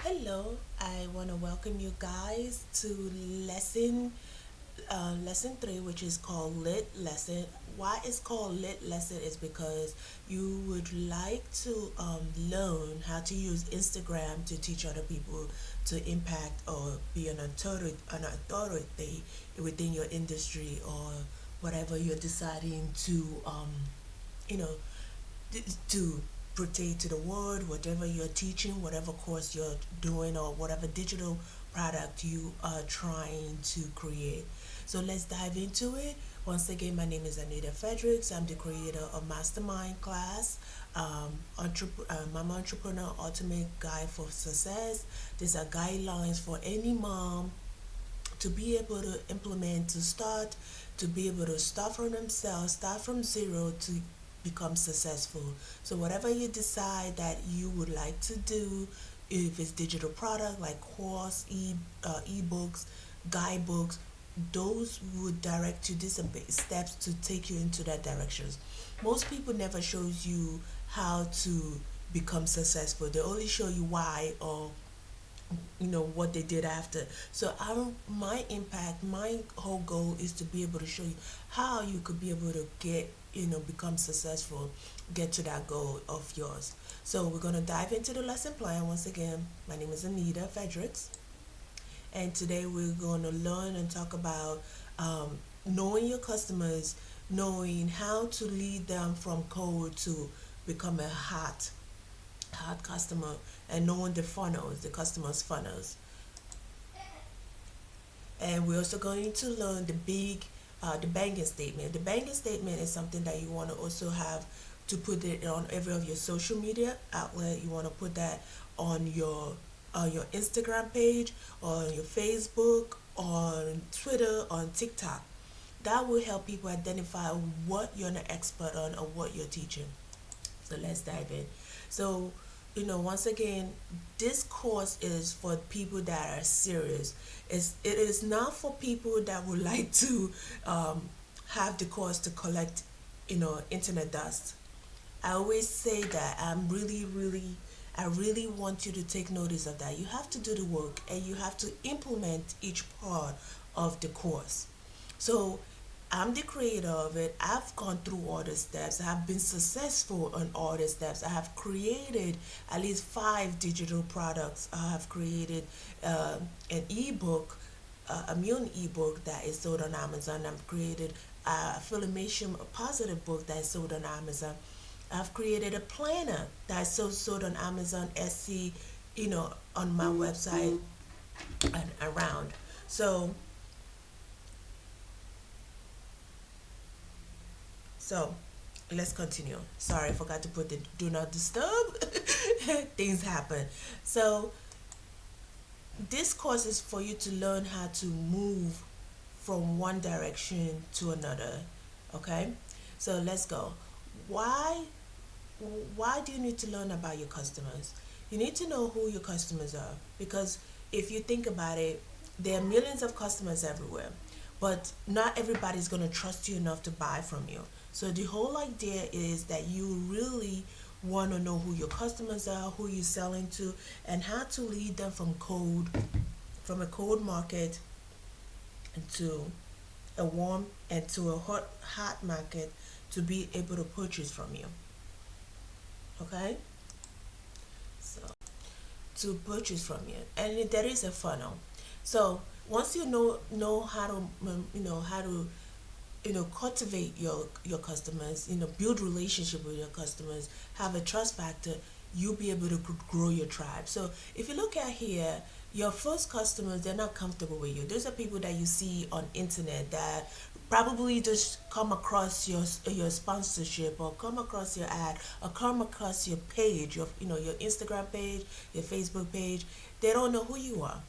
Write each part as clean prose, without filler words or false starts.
Hello, I want to welcome you guys to lesson 3, which is called lit lesson. Why it's called lit lesson is because you would like to learn how to use Instagram to teach other people to impact or be an authority within your industry or whatever you're deciding to you know to portray to the world, whatever you're teaching, whatever course you're doing, or whatever digital product you are trying to create. So let's dive into it. Once again, my name is AnitaFredricks. I'm the creator of Mastermind Class, Mama Entrepreneur Ultimate Guide for Success. These are guidelines for any mom to be able to implement, to be able to start from themselves, start from zero to become successful. So whatever you decide that you would like to do, if it's digital product like course, ebooks, guidebooks, those would direct you. These are steps to take you into that directions. Most people never shows you how to become successful. They only show you why or what they did after. So my impact, my whole goal is to be able to show you how you could be able to get, become successful, get to that goal of yours. So we're going to dive into the lesson plan. Once again, my name is AnitaFredricks, and today we're going to learn and talk about knowing your customers, knowing how to lead them from cold to become a hot customer, and knowing the funnels, the customers funnels. And we're also going to learn the banking statement. The banking statement is something that you want to also have to put it on every of your social media outlet. You want to put that on your Instagram page, on your Facebook, on Twitter, on TikTok. That will help people identify what you're an expert on or what you're teaching. So let's dive in. So, once again, this course is for people that are serious. It is not for people that would like to have the course to collect, internet dust. I always say that I really want you to take notice of that. You have to do the work and you have to implement each part of the course. So I'm the creator of it. I've gone through all the steps. I have been successful on all the steps. I have created at least 5 digital products. I have created an ebook, a immune ebook that is sold on Amazon. I've created a affirmation, a positive book that is sold on Amazon. I've created a planner that's sold on Amazon, Etsy, on my website and around. So So let's continue. Sorry, I forgot to put the do not disturb. Things happen. So this course is for you to learn how to move from one direction to another. Okay? So let's go. Why why do you need to learn about your customers? You need to know who your customers are, because if you think about it, there are millions of customers everywhere, but not everybody's going to trust you enough to buy from you. So the whole idea is that you really want to know who your customers are, who you're selling to, and how to lead them from a cold market to a warm and to a hot market to be able to purchase from you. Okay? So to purchase from you, and there is a funnel. So once you know how to how to cultivate your customers, build relationship with your customers, have a trust factor, you'll be able to grow your tribe. So if you look at here, your first customers, they're not comfortable with you. Those are people that you see on internet that probably just come across your sponsorship, or come across your ad, or come across your page, your Instagram page, your Facebook page. They don't know who you are,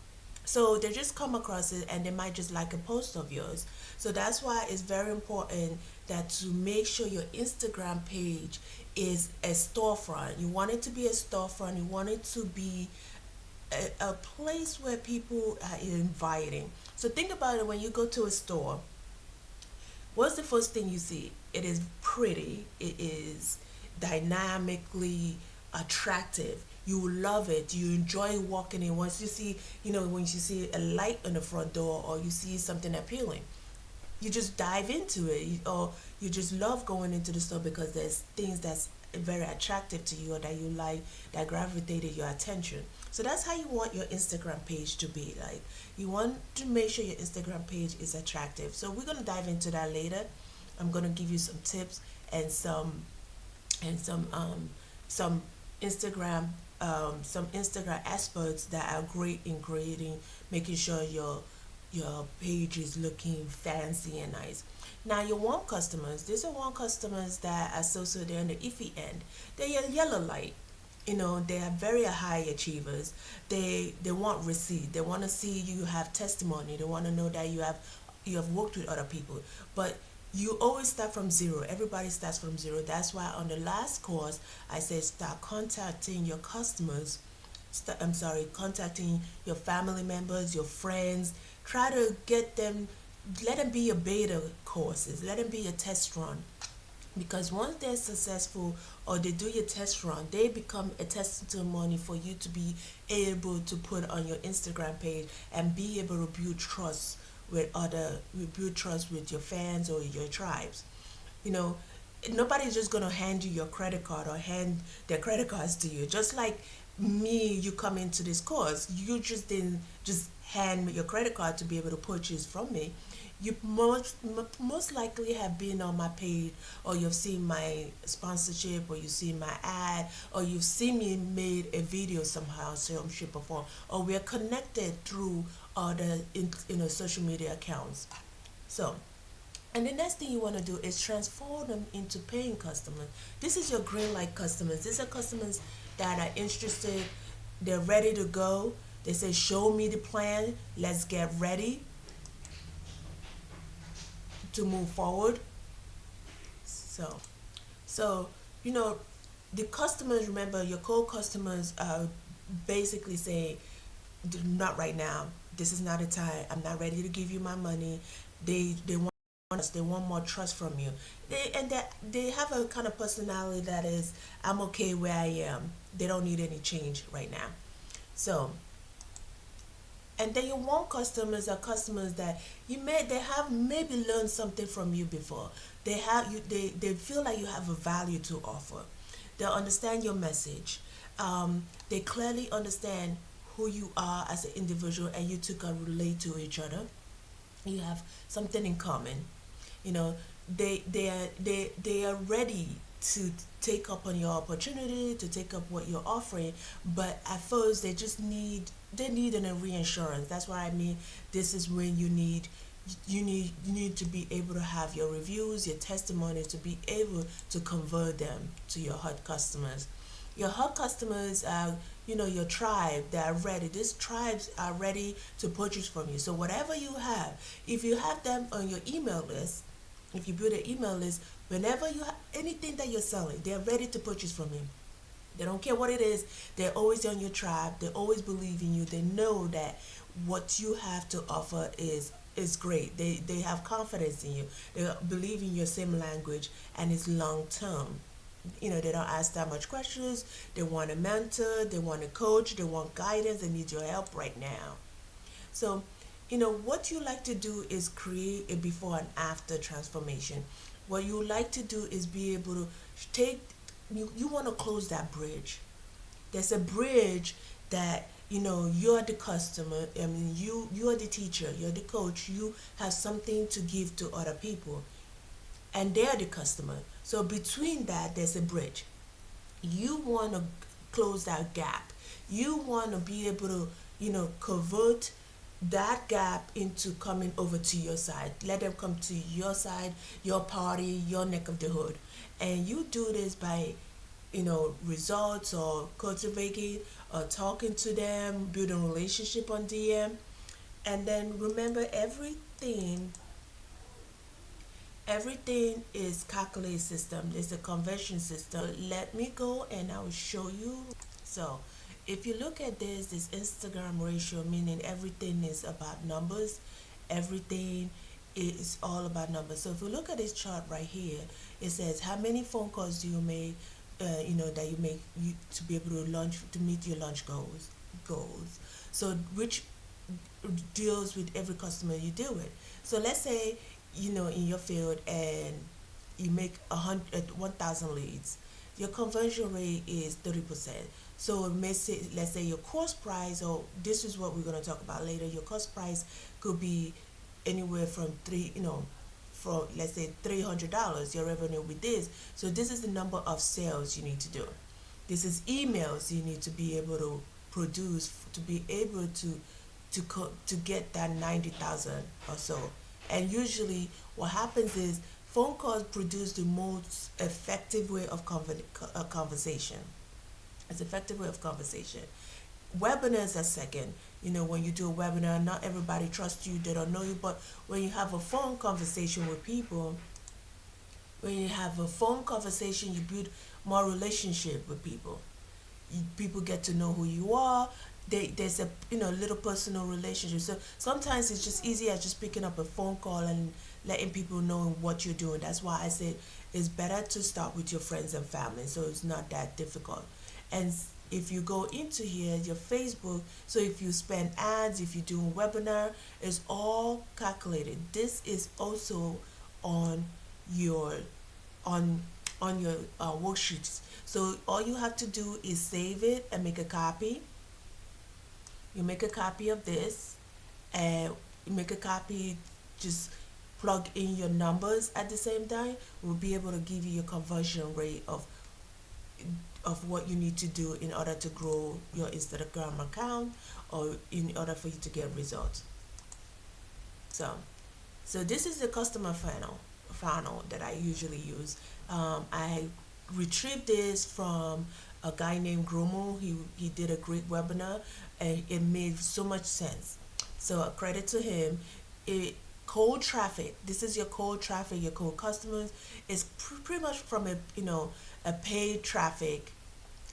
so they just come across it and they might just like a post of yours. So that's why it's very important that to make sure your Instagram page is a storefront. You want it to be a storefront. You want it to be a place where people are inviting. So think about it, when you go to a store, what's the first thing you see? It is pretty, it is dynamically attractive. you will love it. You enjoy walking in. Once you see, when you see a light on the front door, or you see something appealing, you just dive into it. Or you just love going into the store because there's things that's very attractive to you, or that you like, that gravitated your attention. So that's how you want your Instagram page to be like. You want to make sure your Instagram page is attractive. So we're going to dive into that later. I'm going to give you some tips and some Instagram some Instagram experts that are great in creating, making sure your page is looking fancy and nice. Now your warm customers, these are warm customers that are so they're on the iffy end. They're your yellow light. They are very high achievers. They want receipt. They want to see you have testimony. They want to know that you have worked with other people. But you always start from zero. Everybody starts from zero. That's why on the last course I said start contacting your customers. Contacting your family members, your friends. Try to get them, let them be your beta courses. Let them be your test run, because once they're successful or they do your test run, they become a testimony for you to be able to put on your Instagram page and be able to build trust with your fans or your tribes. you know Nobody's just going to hand you your credit card or hand their credit cards to you. Just like me, you come into this course, you just didn't just hand me your credit card to be able to purchase from me. You most likely have been on my page, or you've seen my sponsorship, or you've seen my ad, or you've seen me made a video somehow, some shape or form, or we're connected through other social media accounts. So, and the next thing you want to do is transform them into paying customers. This is your green light customers. These are customers that are interested, they're ready to go. They say, show me the plan, let's get ready to move forward. So, you know, the customers, remember, your core customers are basically saying, not right now. This is not the time. I'm not ready to give you my money. They want us. They want more trust from you. They have a kind of personality that is, I'm okay where I am. They don't need any change right now. So, and then your warm customers are customers that they have maybe learned something from you before. They feel like you have a value to offer. They understand your message. They clearly understand who you are as an individual, and you two can relate to each other. You have something in common. you know they are ready to take up on your opportunity, to take up what you're offering. But at first they need a reassurance. That's what I mean. This is when you need to be able to have your reviews, your testimony, to be able to convert them to your hot customers. Your hot customers are, your tribe. They are ready. These tribes are ready to purchase from you. So whatever you have, if you have them on your email list, if you build an email list, whenever you have anything that you're selling, they're ready to purchase from you. They don't care what it is. They're always on your tribe. They always believe in you. They know that what you have to offer is great. They have confidence in you. They believe in your same language, and it's long term. They don't ask that much questions. They want a mentor. They want a coach. They want guidance. They need your help right now. So, what you like to do is create a before and after transformation. What you like to do is be able to take, you want to close that bridge. There's a bridge that, you're the customer. I mean, you're the teacher, you're the coach. You have something to give to other people, and they're the customer. So between that, there's a bridge. You want to close that gap. You want to be able to, convert that gap into coming over to your side. Let them come to your side, your party, your neck of the hood. And you do this by, results, or cultivating, or talking to them, building relationship on DM. And then remember, everything is calculated system. It's a conversion system. Let me go and I will show you. So if you look at this Instagram ratio, meaning everything is about numbers. Everything is all about numbers. So if you look at this chart right here, it says how many phone calls do you make, that you make you to be able to launch to meet your launch goals. So which deals with every customer you deal with. So let's say in your field and you make 1,000 leads, your conversion rate is 30%. So let's say your cost price, or this is what we're going to talk about later. Your cost price could be anywhere from from let's say $300. Your revenue with this. So this is the number of sales you need to do. This is emails you need to be able to produce to be able to get that 90,000 or so. And usually, what happens is phone calls produce the most effective way of conversation. It's effective way of conversation. Webinars are second. When you do a webinar, not everybody trusts you, they don't know you, but when you have a phone conversation with people, when you have a phone conversation, you build more relationship with people. People get to know who you are. There's a little personal relationship. So sometimes it's just easier just picking up a phone call and letting people know what you're doing. That's why I said it's better to start with your friends and family, so it's not that difficult. And if you go into here, your Facebook, so if you spend ads, if you do a webinar, it's all calculated. This is also on your on on your worksheets. So all you have to do is save it and make a copy. You make a copy of this, and you make a copy, just plug in your numbers at the same time. We'll be able to give you your conversion rate of what you need to do in order to grow your Instagram account, or in order for you to get results. So, so this is the customer funnel that I usually use. I retrieved this from a guy named Gromo. He did a great webinar, and it made so much sense. So a credit to him. It Cold traffic. This is your cold traffic. Your cold customers is pretty much from a paid traffic,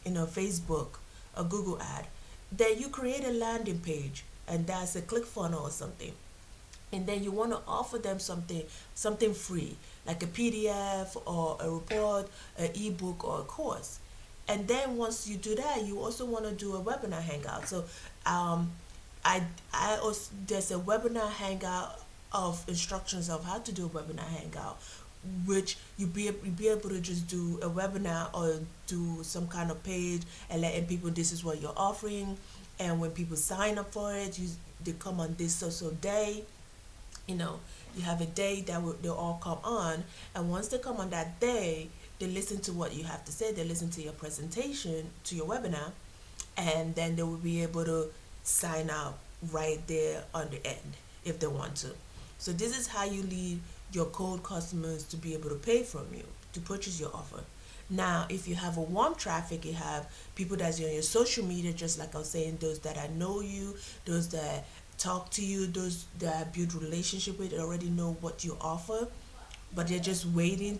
Facebook, a Google ad. Then you create a landing page, and that's a click funnel or something. And then you want to offer them something free, like a PDF or a report, an ebook, or a course. And then once you do that, you also want to do a webinar hangout. So um I also, there's a webinar hangout of instructions of how to do a webinar hangout, which you be able to just do a webinar or do some kind of page and letting people this is what you're offering. And when people sign up for it, they come on this social day. you know you have a day that they'll all come on, and once they come on that day, they listen to what you have to say, they listen to your presentation, to your webinar, and then they will be able to sign up right there on the end if they want to. So this is how you lead your cold customers to be able to pay from you, to purchase your offer. Now, if you have a warm traffic, you have people that's on your social media, just like I was saying, those that I know you, those that talk to you, those that I build relationship with, already know what you offer, but they're just waiting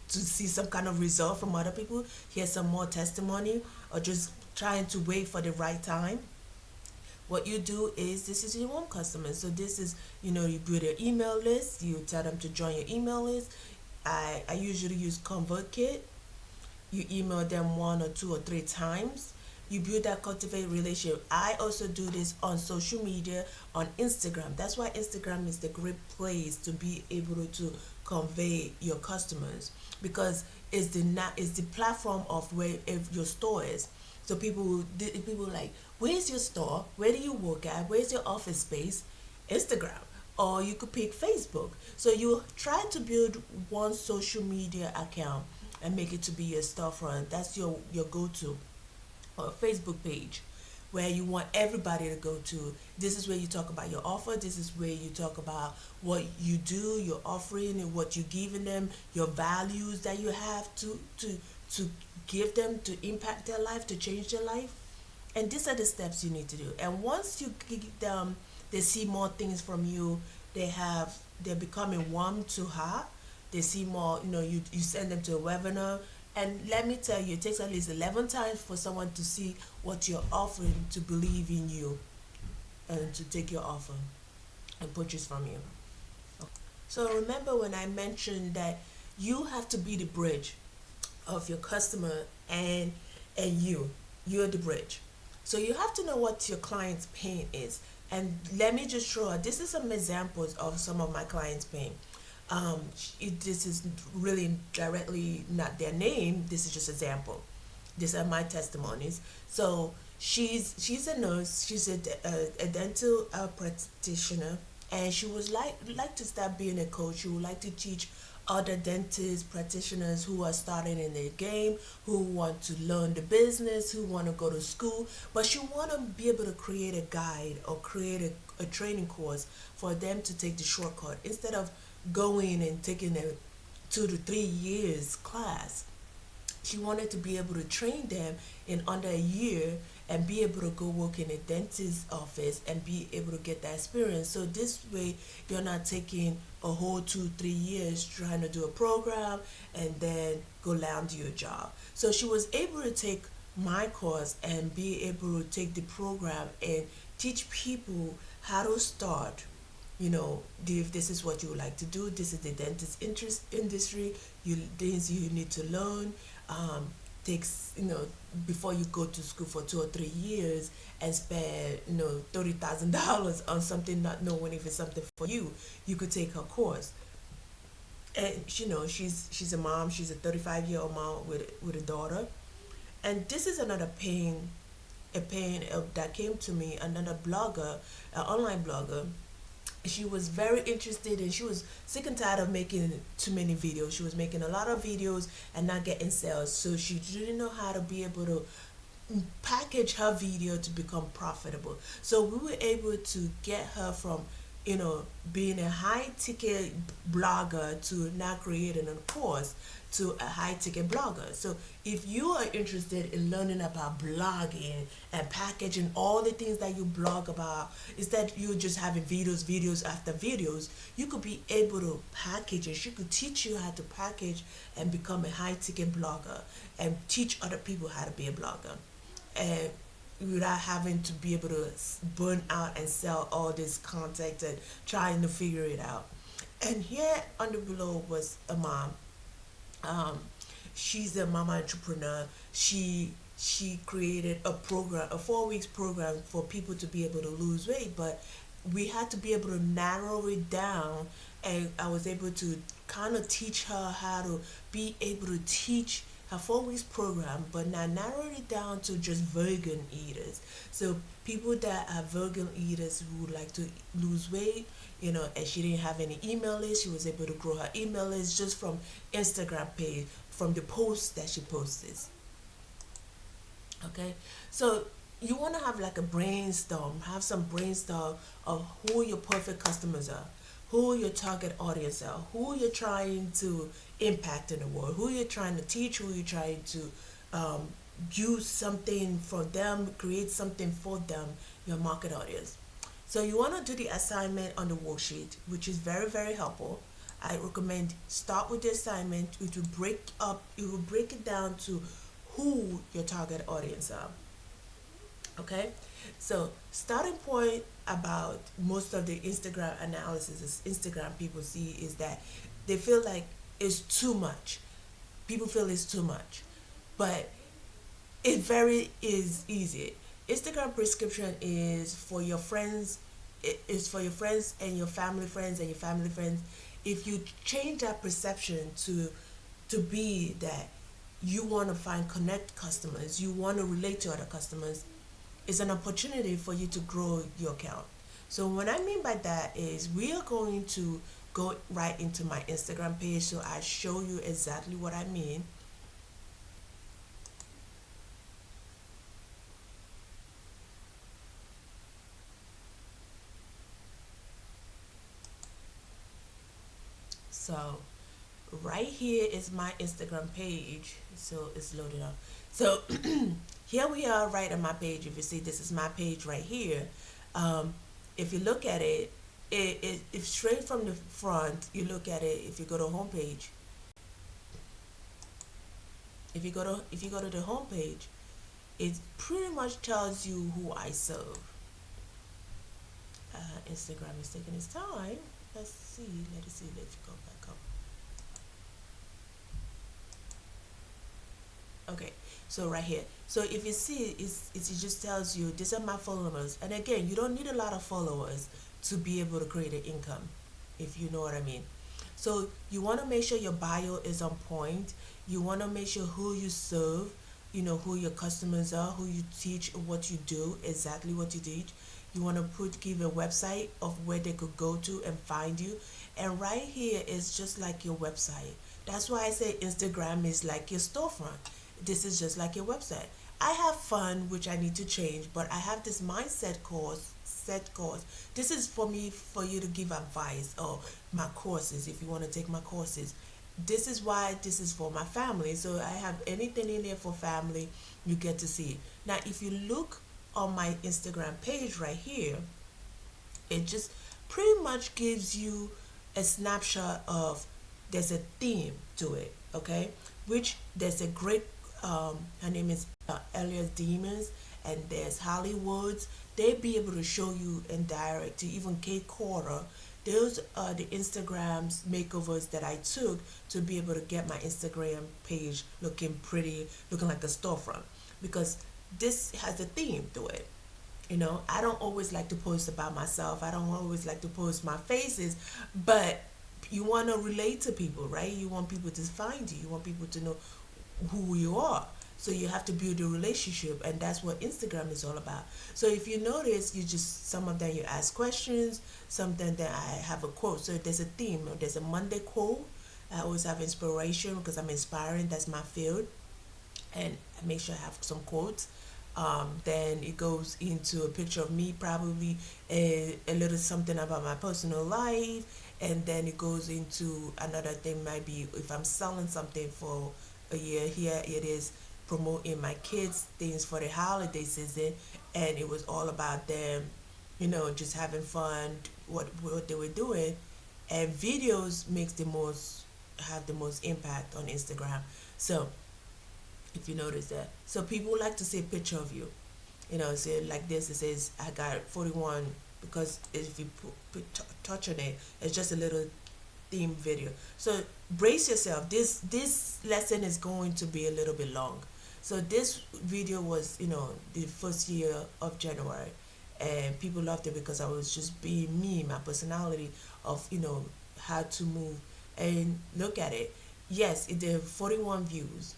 to see some kind of result from other people, hear some more testimony, or just trying to wait for the right time. What you do is, this is your warm customers. So this is, you build your email list, you tell them to join your email list. I usually use ConvertKit. You email them one or two or three times. You build that cultivate relationship. I also do this on social media, on Instagram. That's why Instagram is the great place to be able to convey your customers, because it's the platform of where if your store is. So people like, where's your store? Where do you work at? Where's your office space? Instagram. Or you could pick Facebook. So you try to build one social media account and make it to be your storefront. That's your go-to, or Facebook page, where you want everybody to go to. This is where you talk about your offer. This is where you talk about what you do, your offering, and what you're giving them, your values that you have to give them, to impact their life, to change their life. And these are the steps you need to do. And once you give them, they see more things from you. They're becoming warm to her. They see more. You send them to a webinar, and let me tell you, it takes at least 11 times for someone to see what you're offering, to believe in you, and to take your offer and purchase from you. So remember when I mentioned that you have to be the bridge of your customer and you're the bridge. So you have to know what your client's pain is. And let me just show, this is some examples of some of my clients' pain. This is really directly not their name. This is just example. These are my testimonies. So she's a nurse. She's a dental practitioner, and she was like to start being a coach. She would like to teach other dentists, practitioners who are starting in the game, who want to learn the business, who want to go to school, but she want to be able to create a guide or create a training course for them to take the shortcut instead of going and taking a 2 to 3 years class. She wanted to be able to train them in under a year and be able to go work in a dentist's office and be able to get that experience. So this way you're not taking a whole 2 3 years trying to do a program and then go land your job. So she was able to take my course and be able to take the program and teach people how to start. If this is what you would like to do, this is the dentist interest industry, things you need to learn. Takes, before you go to school for 2 or 3 years and spend, $30,000 on something, not knowing if it's something for you, you could take her course. And she's a mom. She's a 35-year-old mom with a daughter. And this is another pain, a pain that came to me. Another blogger, an online blogger, she was very interested, and she was sick and tired of making too many videos. She was making a lot of videos and not getting sales, so she didn't know how to be able to package her video to become profitable. So we were able to get her from being a high ticket blogger to now creating a course to a high ticket blogger. So if you are interested in learning about blogging and packaging all the things that you blog about, instead you just having videos after videos, you could be able to package it. She could teach you how to package and become a high ticket blogger and teach other people how to be a blogger. And without having to be able to burn out and sell all this content and trying to figure it out. And here under below was a mom. um, she's a mama entrepreneur. She created a program, a 4 weeks program for people to be able to lose weight, but we had to be able to narrow it down, and I was able to kind of teach her how to be able to teach her 4 weeks program, but now narrow it down to just vegan eaters. So people that are vegan eaters who would like to lose weight, and she didn't have any email list. She was able to grow her email list just from Instagram page, from the posts that she posts. Okay, so you want to have like a brainstorm, have some brainstorm of who your perfect customers are, who your target audience are, who you're trying to impact in the world, who you're trying to teach, who you're trying to um, use something for them, create something for them, your market audience. So you want to do the assignment on the worksheet, which is very, very helpful. I recommend start with the assignment. It will break it down to who your target audience are. Okay, so starting point about most of the Instagram analysis is Instagram people see is that they feel like it's too much. People feel it's too much, but it very is easy. Instagram prescription is for your friends. It is for your friends and your family friends and your family friends. If you change that perception to be that you want to find connect customers, you want to relate to other customers, it's an opportunity for you to grow your account. So what I mean by that is we are going to go right into my Instagram page, so I show you exactly what I mean. So right here is my Instagram page. So it's loaded up. So here we are right on my page. If you see, this is my page right here. Um, if you look at it, if straight from the front, you look at it. If you go to homepage, if you go to the homepage, it pretty much tells you who I serve. Instagram is taking its time. Let's see. Let's go back up. Okay, so right here. So if you see, it just tells you these are my followers. And again, you don't need a lot of followers to be able to create an income, if you know what I mean. So you want to make sure your bio is on point. You want to make sure who you serve, who your customers are, who you teach, what you do, exactly what you teach. You want to give a website of where they could go to and find you. And right here is just like your website. That's why I say Instagram is like your storefront. This is just like your website. I have fun, which I need to change, but I have this mindset course, set course. This is for me, for you to give advice, or my courses if you want to take my courses. This is why this is for my family. So I have anything in there for family, you get to see it. Now, if you look on my Instagram page right here, it just pretty much gives you a snapshot of, there's a theme to it, okay? Which there's a great, her name is Elias Demons, and there's Hollywoods. They be able to show you in direct, to even Kate Quarter. Those are the Instagrams makeovers that I took to be able to get my Instagram page looking pretty, looking like a storefront, because this has a theme to it. I don't always like to post about myself. I don't always like to post my faces, but you want to relate to people, right? You want people to find you. You want people to know who you are. So you have to build a relationship, and that's what Instagram is all about. So if you notice, you just, some of them you ask questions, something that I have a quote. So there's a theme. There's a Monday quote. I always have inspiration because I'm inspiring. That's my field, and I make sure I have some quotes. Then it goes into a picture of me, probably a little something about my personal life, and then it goes into another thing, might be if I'm selling something for a year. Here it is promoting my kids things for the holiday season, and it was all about them, just having fun, what they were doing, and videos makes the most, have the most impact on Instagram. So if you notice that. So people like to see a picture of you. Say like this, it says I got 41, because if you touch on it, it's just a little theme video. So brace yourself. This lesson is going to be a little bit long. So this video was, the first year of January, and people loved it because I was just being me, my personality of, how to move. And look at it. Yes, it did 41 views,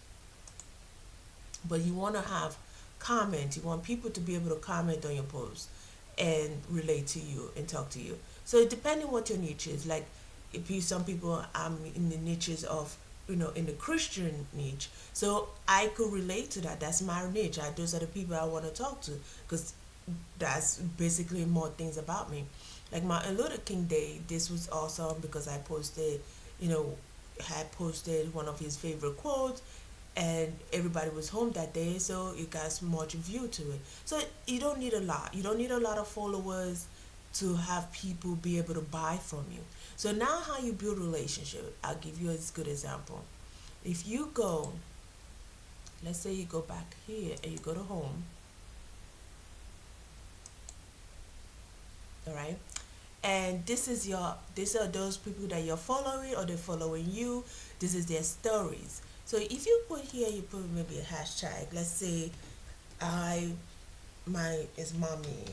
but you want to have comment. You want people to be able to comment on your post and relate to you and talk to you. So depending what your niche is, like if you, some people, I'm in the niches of, in the Christian niche, so I could relate to that. That's my niche. Those are the people I want to talk to, because that's basically more things about me. Like Martin Luther King Day, this was awesome because I posted, you know, had posted one of his favorite quotes, and everybody was home that day, so it got much view to it. So you don't need a lot. You don't need a lot of followers to have people be able to buy from you. So now how you build relationship, I'll give you a good example. If you go, let's say you go back here and you go to home, all right? And this is your, these are those people that you're following or they're following you. This is their stories. So if you put here, you put maybe a hashtag. Let's say my is mommy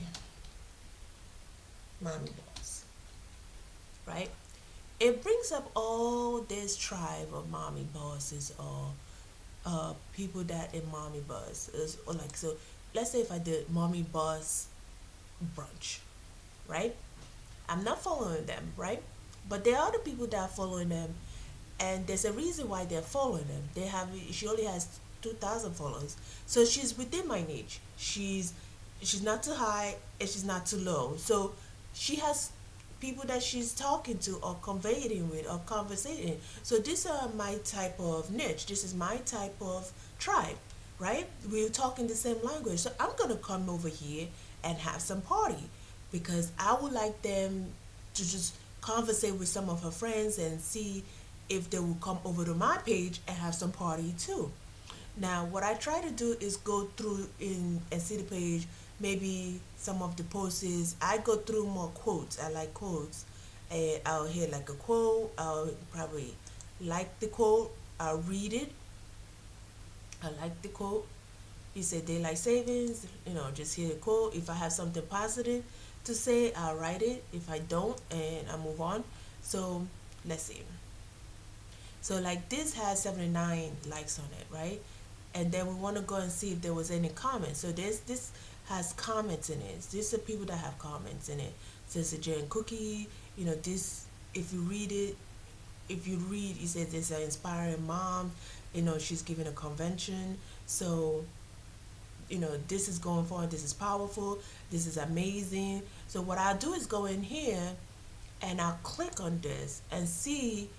boss, right? It brings up all this tribe of mommy bosses, or people that in mommy boss is, or like, so let's say if I did mommy boss brunch, right? I'm not following them, right? But there are other people that are following them, and there's a reason why they're following them. They have, she only has 2,000 followers, so she's within my niche. She's not too high and she's not too low. So she has people that she's talking to or conveying with or conversating. So these are my type of niche. This is my type of tribe, right? We're talking the same language. So I'm gonna come over here and have some party because I would like them to just conversate with some of her friends and see if they will come over to my page and have some party too. Now, what I try to do is go through in and see the page. Maybe some of the posts is I go through more quotes. I like quotes, and I'll hear like a quote. I'll probably like the quote. I'll read it, I like the quote. He said daylight savings, just hear the quote. If I have something positive to say, I'll write it. If I don't, and I move on. So let's see. So like this has 79 likes on it, right? And then we want to go and see if there was any comments. So this has comments in it. These are people that have comments in it. So it's a Jane Cookie, this, if you read it, it says it's an inspiring mom, she's giving a convention. So, this is going forward, this is powerful, this is amazing. So what I'll do is go in here and I'll click on this and see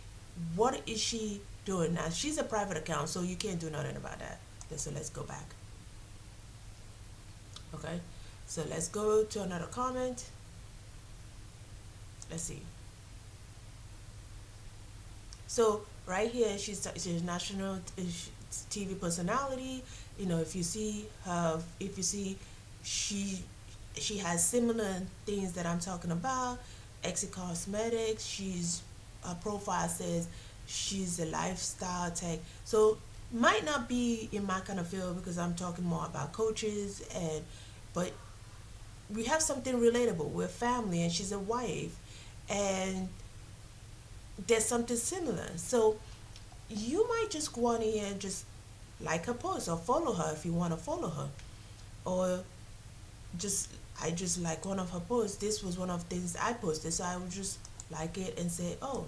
what is she doing. Now she's a private account, so you can't do nothing about that. Okay, so let's go back. Okay, so let's go to another comment. Let's see. So right here, she's a national TV personality. If you see her, if you see, she has similar things that I'm talking about. Exit Cosmetics. Her profile says she's a lifestyle tech. So might not be in my kind of field because I'm talking more about coaches, but we have something relatable. We're family, and she's a wife, and there's something similar. So you might just go on here and just like her post or follow her if you want to follow her, or just I just like one of her posts. This was one of the things I posted, so I would just like it and say, oh,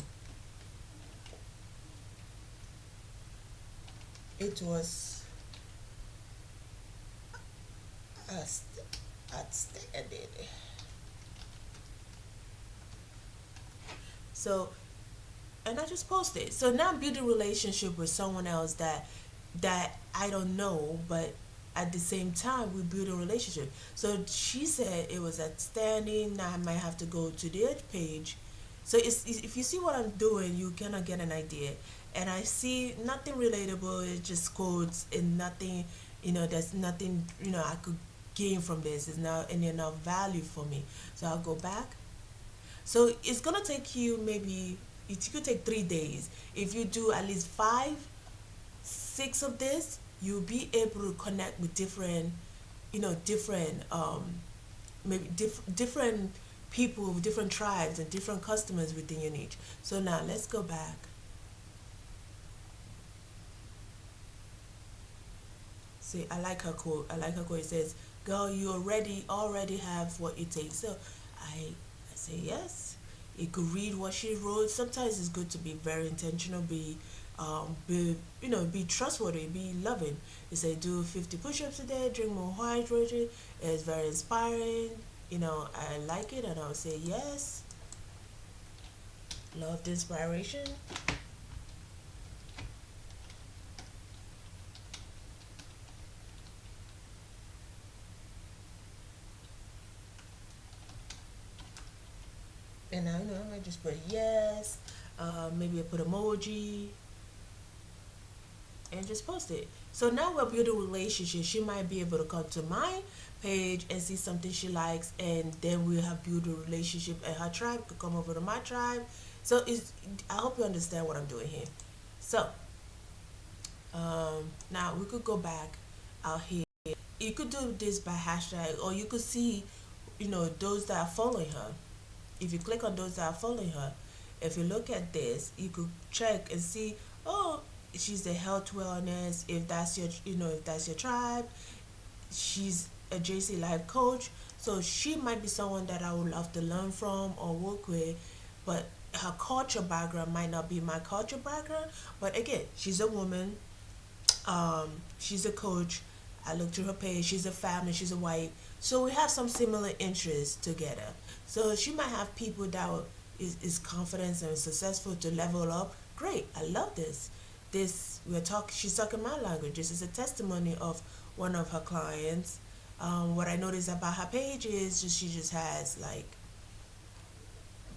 it was outstanding. So, and I just posted. So now I'm building a relationship with someone else that I don't know, but at the same time we build a relationship. So she said it was outstanding. Now I might have to go to their page. So if you see what I'm doing, you cannot get an idea. And I see nothing relatable. It's just quotes and nothing. There's nothing. I could gain from this. There's not any enough value for me. So I'll go back. So it's gonna take you maybe. It could take 3 days. If you do at least 5, 6 of this, you'll be able to connect with different maybe different people, different tribes, and different customers within your niche. So now let's go back. See, I like her quote. I like her quote. It says, "Girl, you already have what it takes." So I say yes. You could read what she wrote. Sometimes it's good to be very intentional, be trustworthy, be loving. It say do 50 push-ups a day, drink more hydrated. It's very inspiring. I like it, and I'll say yes. Love the inspiration. And I just put yes. Maybe I put emoji and just post it. So now we're building a relationship. She might be able to come to my page and see something she likes, and then we'll have built a relationship. And her tribe could come over to my tribe. So I hope you understand what I'm doing here. So now we could go back out here. You could do this by hashtag, or you could see, those that are following her. If you click on those that are following her, if you look at this, you could check and see, oh, she's a health wellness. If that's your tribe, she's a JC life coach. So she might be someone that I would love to learn from or work with, but her culture background might not be my culture background. But again, she's a woman. She's a coach. I looked through her page. She's a family. She's a wife. So we have some similar interests together. So she might have people that is confident and successful to level up. Great. I love this. She's talking my language. This is a testimony of one of her clients. What I noticed about her page is she just has like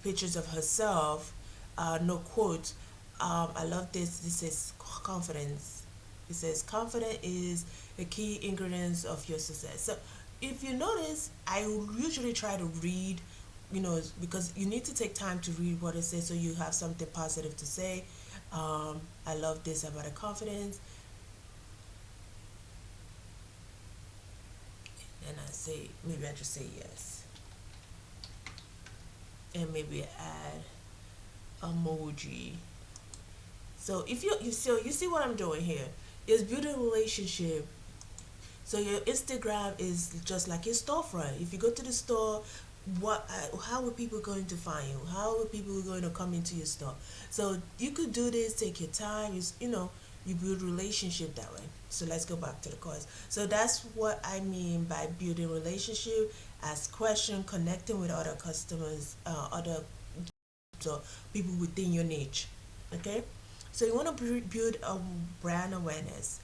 pictures of herself, no quotes. I love this. This is confidence. It says confidence is a key ingredient of your success. So if you notice, I usually try to read, because you need to take time to read what it says so you have something positive to say. I love this about the confidence. say, maybe I just say yes, and maybe add emoji. So if you see what I'm doing here is building a relationship. So your Instagram is just like your storefront. If you go to the store, how are people going to find you? How are people going to come into your store? So you could do this, take your time. You build relationship that way. So let's go back to the course. So that's what I mean by building relationship. Ask question, connecting with other customers, other so people within your niche. Okay, so you want to build a brand awareness.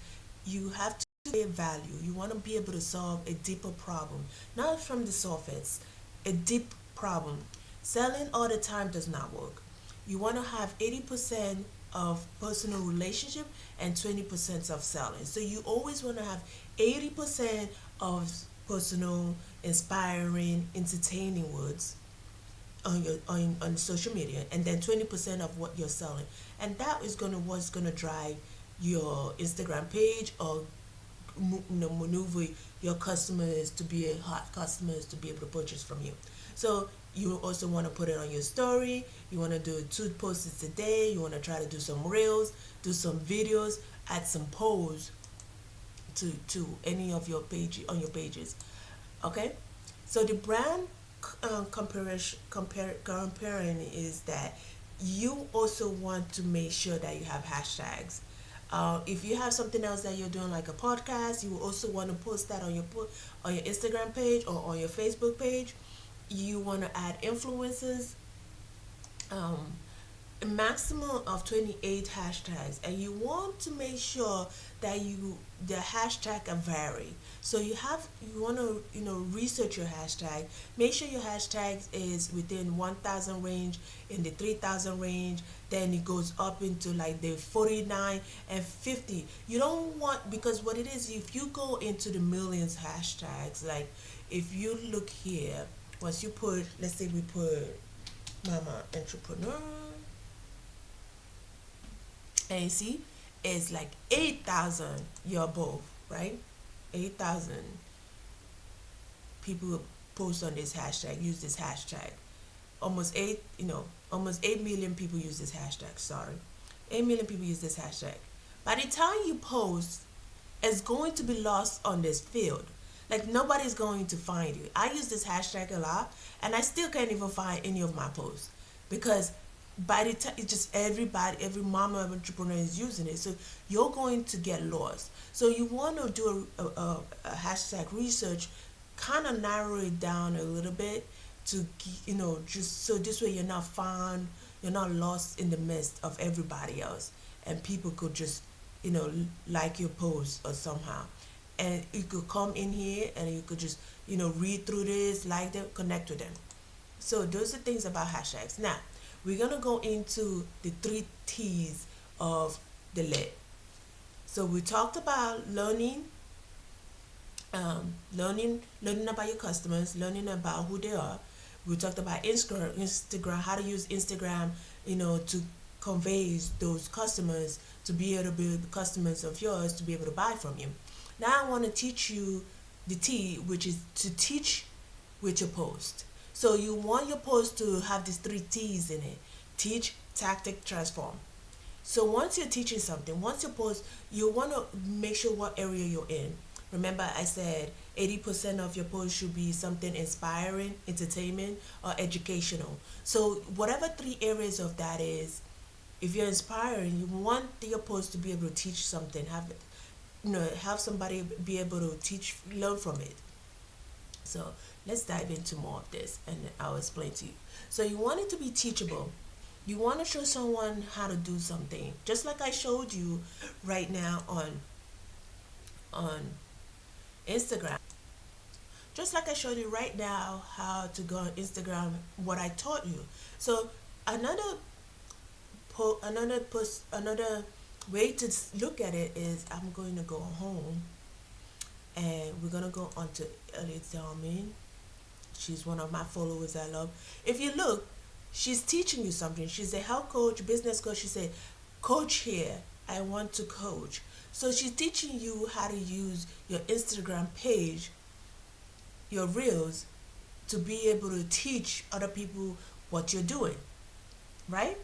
You have to create value. You want to be able to solve a deeper problem, not from the surface, a deep problem. Selling all the time does not work. You want to have 80% of personal relationship and 20% of selling. So you always want to have 80% of personal, inspiring, entertaining words on your on social media, and then 20% of what you're selling, and that is gonna what's gonna drive your Instagram page, or maneuver your customers to be a hot customers to be able to purchase from you. So you also want to put it on your story. You want to do 2 posts a day. You want to try to do some reels, do some videos, add some polls to any of your page on your pages. Okay, so the brand comparing is that you also want to make sure that you have hashtags. If you have something else that you're doing, like a podcast, you will also want to post that on your Instagram page or on your Facebook page. You want to add influencers, um, a maximum of 28 hashtags, and you want to make sure that the hashtag are vary. So you want to research your hashtag. Make sure your hashtag is within 1,000 range, in the 3,000 range. Then it goes up into like the 49 and 50. You don't want, because what it is, if you go into the millions hashtags, like if you look here, once you put, let's say we put mama entrepreneur, and you see it's like 8,000, you're above, right? 8,000 people post on this hashtag, use this hashtag. Almost 8 million people use this hashtag. Sorry, 8 million people use this hashtag. By the time you post, it's going to be lost on this field. Like nobody's going to find you. I use this hashtag a lot, and I still can't even find any of my posts because by the time it's just every mama entrepreneur is using it, so you're going to get lost. So you want to do a hashtag research, kind of narrow it down a little bit to just so this way you're not found, you're not lost in the midst of everybody else, and people could just like your post or somehow, and you could come in here and you could just read through this, like them, connect with them. So those are things about hashtags. Now we're gonna go into the 3 T's of the lead. So we talked about learning about your customers, learning about who they are. We talked about Instagram, how to use Instagram, to convey those customers, to be able to build customers of yours to be able to buy from you. Now I want to teach you the T, which is to teach with your post. So you want your post to have these 3 T's in it: teach, tactic, transform. So once you're teaching something, once you post, you want to make sure what area you're in. Remember I said 80% of your post should be something inspiring, entertainment, or educational. So whatever 3 areas of that is, if you're inspiring, you want your post to be able to teach something, have somebody be able to teach, learn from it. So let's dive into more of this and I'll explain to you. So you want it to be teachable. You want to show someone how to do something, just like I showed you right now on Instagram. Just like I showed you right now how to go on Instagram, what I taught you. So another way to look at it is, I'm going to go home and we're gonna go on to Anita. She's one of my followers I love. If you look, she's teaching you something. She's a health coach, business coach. She said, coach here, I want to coach. So she's teaching you how to use your Instagram page, your reels to be able to teach other people what you're doing, right?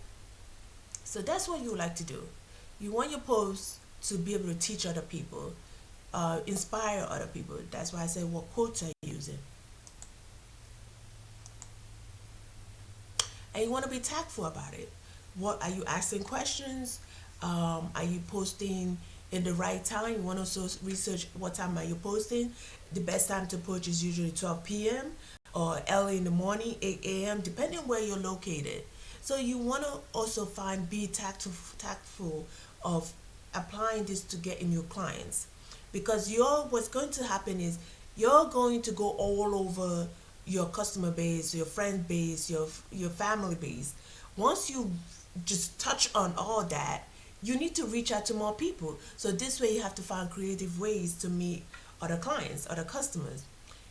So that's what you like to do. You want your posts to be able to teach other people, inspire other people. That's why I say what quotes are you using. And you want to be tactful about it. What are you asking questions? Are you posting in the right time? You want to also research what time are you posting. The best time to post is usually 12 p.m. or early in the morning, 8 a.m. depending where you're located. So you want to also be tactful of applying this to get in your clients, because what's going to happen is you're going to go all over your customer base, your friend base, your family base. Once you just touch on all that, you need to reach out to more people. So this way you have to find creative ways to meet other clients, other customers.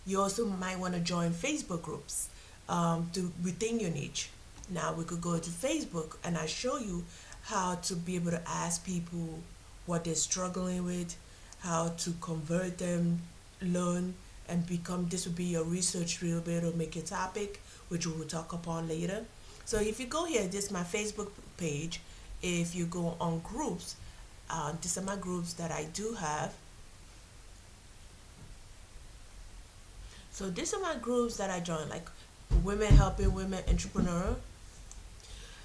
You also might want to join Facebook groups within your niche. Now we could go to Facebook and I show you how to be able to ask people what they're struggling with, how to convert them, learn, and become. This would be your research reel bit or make a topic, which we will talk upon later. So if you go here, this is my Facebook page. If you go on groups, these are my groups that I do have. So these are my groups that I join, like women helping women entrepreneur.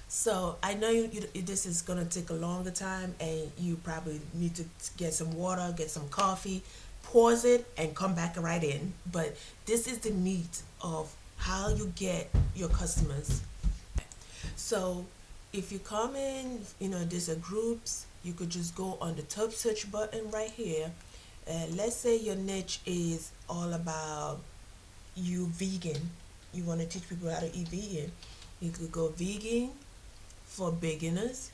So I know this is gonna take a longer time, and you probably need to get some water, get some coffee, pause it, and come back right in. But this is the meat of how you get your customers. So if you come in, there's a groups. You could just go on the top search button right here. Let's say your niche is all about you vegan. You want to teach people how to eat vegan. You could go vegan for beginners,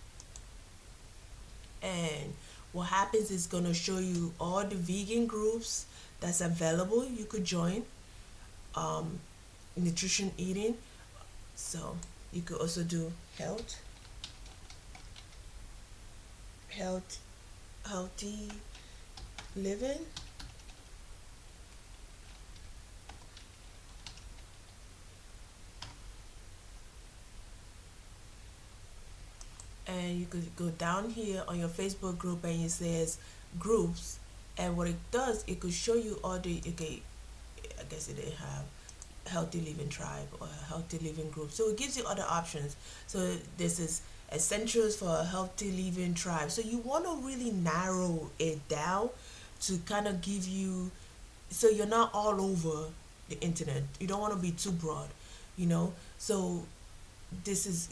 and what happens is going to show you all the vegan groups that's available. You could join nutrition eating. So you could also do health healthy living. And you could go down here on your Facebook group and it says groups, and what it does, it could show you all the, okay, I guess it didn't have healthy living tribe or healthy living group, so it gives you other options. So this is essentials for a healthy living tribe. So you want to really narrow it down to kind of give you, so you're not all over the internet. You don't want to be too broad, so this is,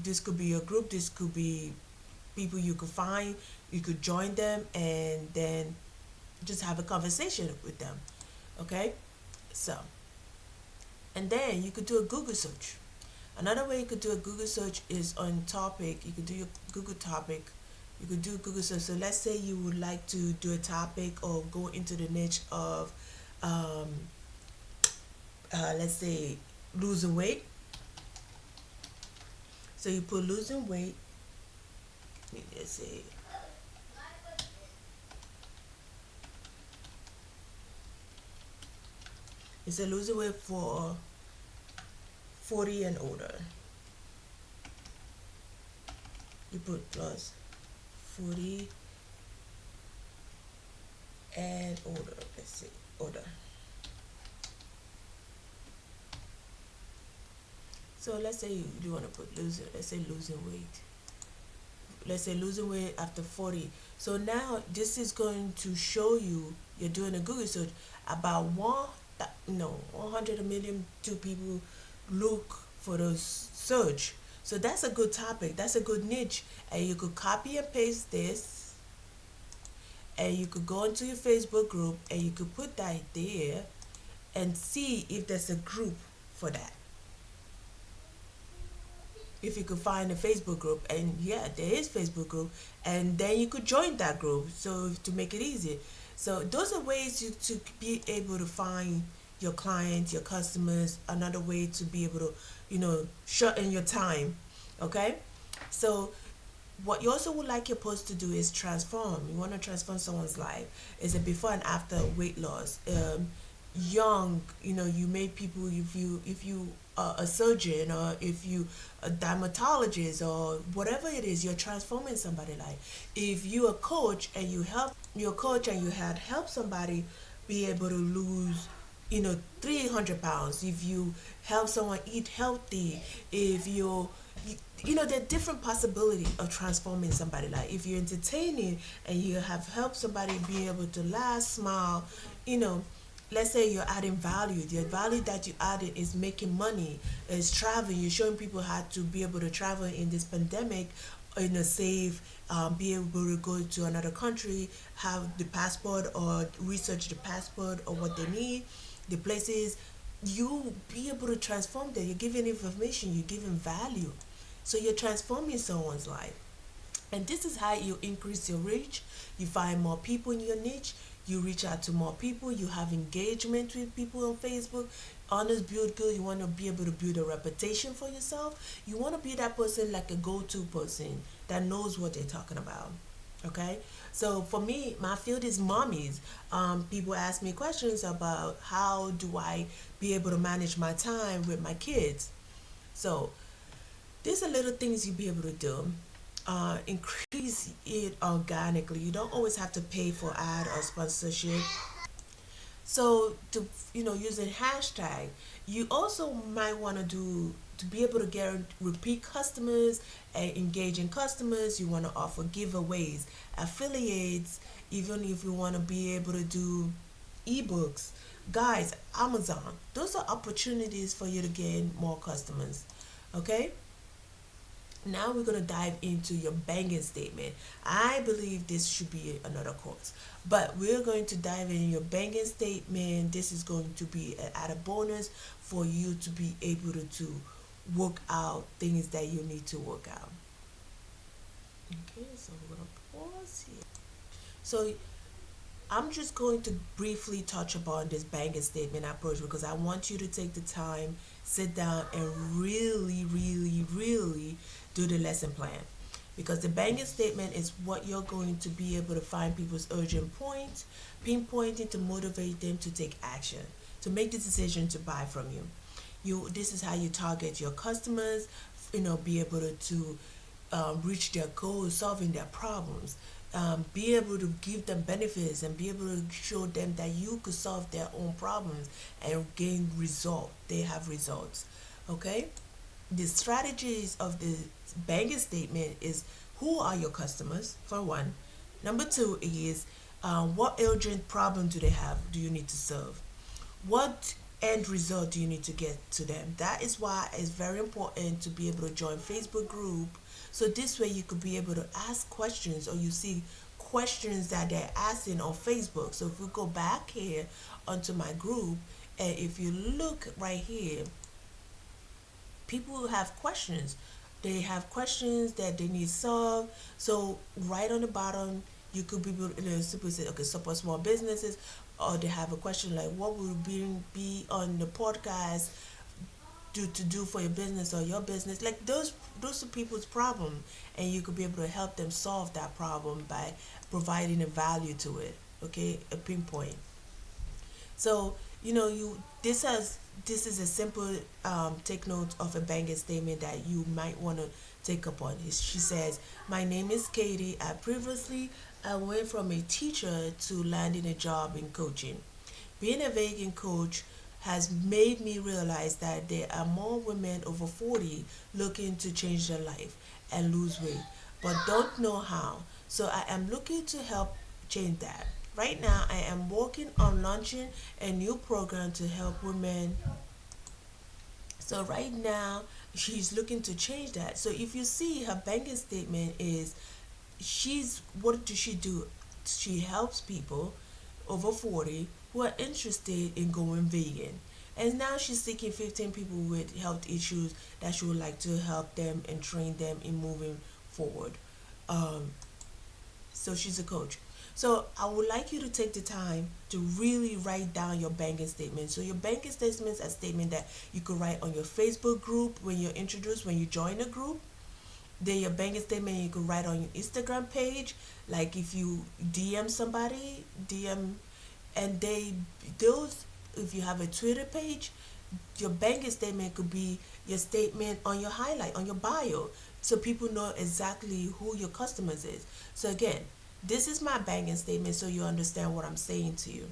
this could be your group, this could be people you could find, you could join them and then just have a conversation with them. Okay, so, and then you could do a Google search. Another way you could do a Google search is on topic. You could do your Google topic. You could do Google search. So let's say you would like to do a topic or go into the niche of let's say losing weight. So you put losing weight. Let's say it's a losing weight for 40 and older. You put plus 40 and older. Let's see, older. So let's say you do want to put losing. Let's say losing weight. Let's say losing weight after 40. So now this is going to show you, you're doing a Google search about 100 million two people look for those search. So that's a good topic, that's a good niche, and you could copy and paste this, and you could go into your Facebook group and you could put that there and see if there's a group for that. If you could find a Facebook group, and yeah, there is Facebook group, and then you could join that group, so to make it easy. So those are ways to be able to find your clients, your customers, another way to be able to, shorten your time. Okay, so what you also would like your post to do is transform. You want to transform someone's life. It's a before and after weight loss. young, you made people, if you are a surgeon, or if you a dermatologist, or whatever it is, you're transforming somebody's life. If you a coach and you're a coach and you had helped somebody be able to lose 300 pounds, if you help someone eat healthy, if there are different possibilities of transforming somebody. Like if you're entertaining and you have helped somebody be able to laugh, smile, you know let's say you're adding value. The value that you added is making money, is traveling. You're showing people how to be able to travel in this pandemic in a safe, be able to go to another country, have the passport, or research the passport or what they need, the places. You be able to transform them. You're giving information, you're giving value. So you're transforming someone's life. And this is how you increase your reach. You find more people in your niche. You reach out to more people. You have engagement with people on Facebook. Honest, build good. You want to be able to build a reputation for yourself. You want to be that person, like a go-to person that knows what they're talking about. Okay, so for me, my field is mommies. People ask me questions about how do I be able to manage my time with my kids. So these are little things you be able to do. Increase it organically. You don't always have to pay for ad or sponsorship. So to using hashtag, you also might want to do to be able to get repeat customers and engaging customers. You want to offer giveaways, affiliates, even if you want to be able to do ebooks, guys, Amazon. Those are opportunities for you to gain more customers. Okay, now we're going to dive into your banking statement. I believe this should be another course, but we're going to dive in your banking statement. This is going to be an added bonus for you to be able to work out things that you need to work out. Okay, so we're going to pause here. So I'm just going to briefly touch upon this banking statement approach because I want you to take the time, sit down, and really, really, really do the lesson plan. Because the banking statement is what you're going to be able to find people's urgent points, pinpointing to motivate them to take action, to make the decision to buy from you. This is how you target your customers, be able to reach their goals, solving their problems, be able to give them benefits, and be able to show them that you could solve their own problems and gain result. They have results. Okay. The strategies of the banking statement is who are your customers for one. Number two is what urgent problem do they have? Do you need to solve? What end result do you need to get to them? That is why it's very important to be able to join Facebook group. So this way you could be able to ask questions, or you see questions that they're asking on Facebook. So if we go back here onto my group, and if you look right here, people have questions. They have questions that they need solved. So right on the bottom, you could be able to simply say, okay, support small businesses, or they have a question like, what will be on the podcast to do for your business or your business? Like those are people's problem, and you could be able to help them solve that problem by providing a value to it. Okay, a pinpoint. So you this is a simple take note of a banking statement that you might want to take upon. She says, "My name is Katie. I went from a teacher to landing a job in coaching. Being a vegan coach has made me realize that there are more women over 40 looking to change their life and lose weight, but don't know how. So I am looking to help change that. Right now, I am working on launching a new program to help women." So right now, she's looking to change that. So if you see her banking statement is, what does she do? She helps people over 40 who are interested in going vegan. And now she's seeking 15 people with health issues that she would like to help them and train them in moving forward. Um, so she's a coach. So I would like you to take the time to really write down your banking statement. So your banking statements are statement that you could write on your Facebook group when you're introduced, when you join a group. Then your banking statement you could write on your Instagram page, like if you DM somebody, DM, and those if you have a Twitter page, your banking statement could be your statement on your highlight, on your bio, so people know exactly who your customers is. So again, this is my banking statement so you understand what I'm saying to you.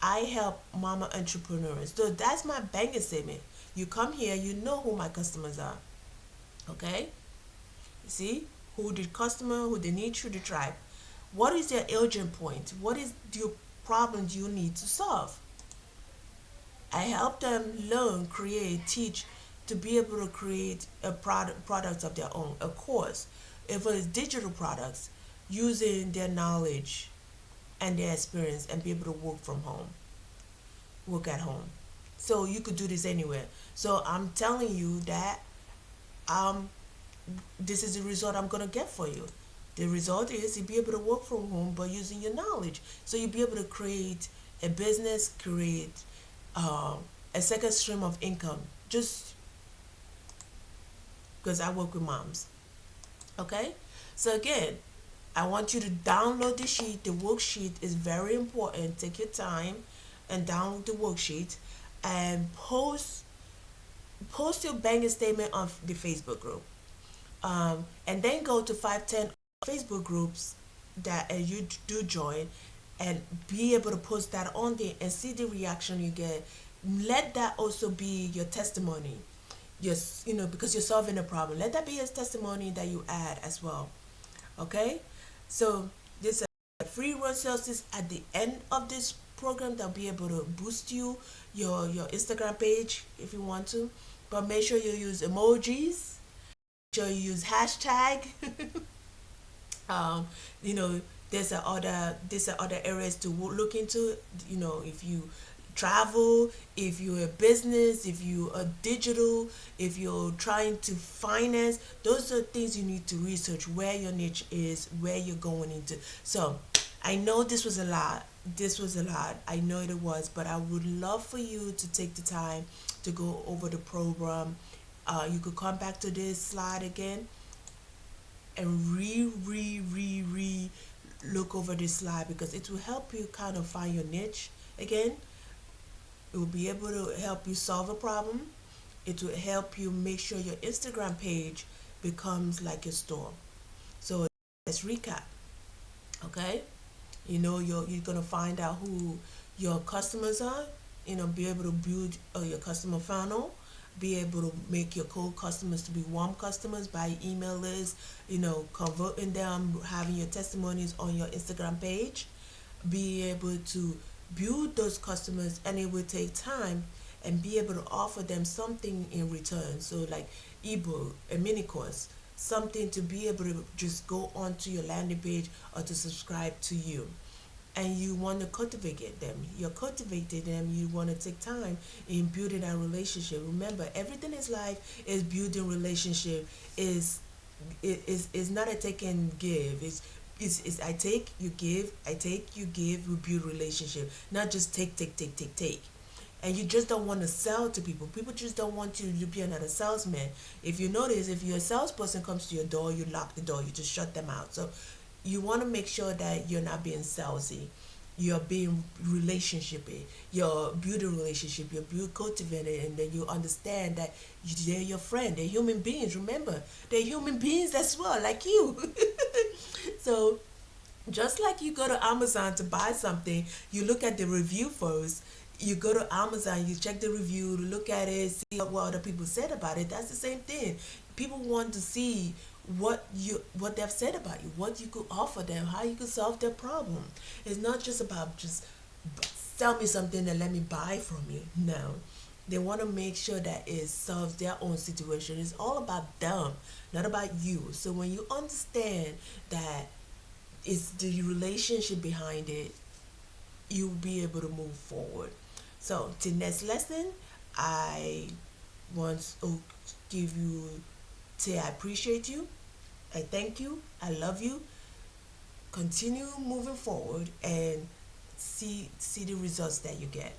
I help mama entrepreneurs. So that's my banking statement. You come here, you know who my customers are. Okay? See? Who the customer, who the niche, who the tribe. What is their urgent point? What is your problem you need to solve? I help them learn, create, teach to be able to create a product of their own, a course. If it's digital products, using their knowledge and their experience and be able to work from home, work at home. So you could do this anywhere. So I'm telling you that um this is the result I'm gonna get for you. The result is you'll be able to work from home but using your knowledge. So you'll be able to create a business, create um, a second stream of income. Just because I work with moms. Okay? So again, I want you to download the sheet. The worksheet is very important. Take your time and download the worksheet and post your banking statement on the Facebook group. And then go to 510 Facebook groups that you do join and be able to post that on there and see the reaction you get. Let that also be your testimony. Yes, because you're solving a problem. Let that be your testimony that you add as well. Okay? So this free resources at the end of this program that'll be able to boost your Instagram page if you want to. But make sure you use emojis, sure you use hashtag. um, you know, there's a other areas to look into. If you travel, if you're a business, if you are digital, if you're trying to finance, those are things you need to research where your niche is, where you're going into. So I know this was a lot. This was a lot. I know it was, but I would love for you to take the time to go over the program. You could come back to this slide again and re look over this slide because it will help you kind of find your niche again. It will be able to help you solve a problem. It will help you make sure your Instagram page becomes like a store. So let's recap. Okay? You're gonna find out who your customers are. Be able to build your customer funnel. Be able to make your cold customers to be warm customers by email list. Converting them, having your testimonies on your Instagram page. Be able to build those customers, and it will take time, and be able to offer them something in return. So like ebook, a mini course, something to be able to just go onto your landing page or to subscribe to you. And you want to cultivate them. You're cultivating them. You want to take time in building that relationship. Remember, everything in life is building relationship. Is not a take and give. It's I take, you give, I take, you give, we build relationship. Not just take. And you just don't want to sell to people. People just don't want you to be another salesman. If you notice, if your salesperson comes to your door, you lock the door, you just shut them out. So you want to make sure that you're not being salesy. You're being relationshipy. You're building relationship. You're cultivating, and then you understand that they're your friend. They're human beings. Remember, they're human beings as well, like you. So just like you go to Amazon to buy something, you look at the review first. You go to Amazon, you check the review, look at it, see what other people said about it. That's the same thing. People want to see what they've said about you, what you could offer them, how you could solve their problem. It's not just about just sell me something and let me buy from you. No. They want to make sure that it solves their own situation. It's all about them, not about you. So when you understand that it's the relationship behind it, you'll be able to move forward. So, the next lesson, I want to give you, say I appreciate you, I thank you, I love you. Continue moving forward and see the results that you get.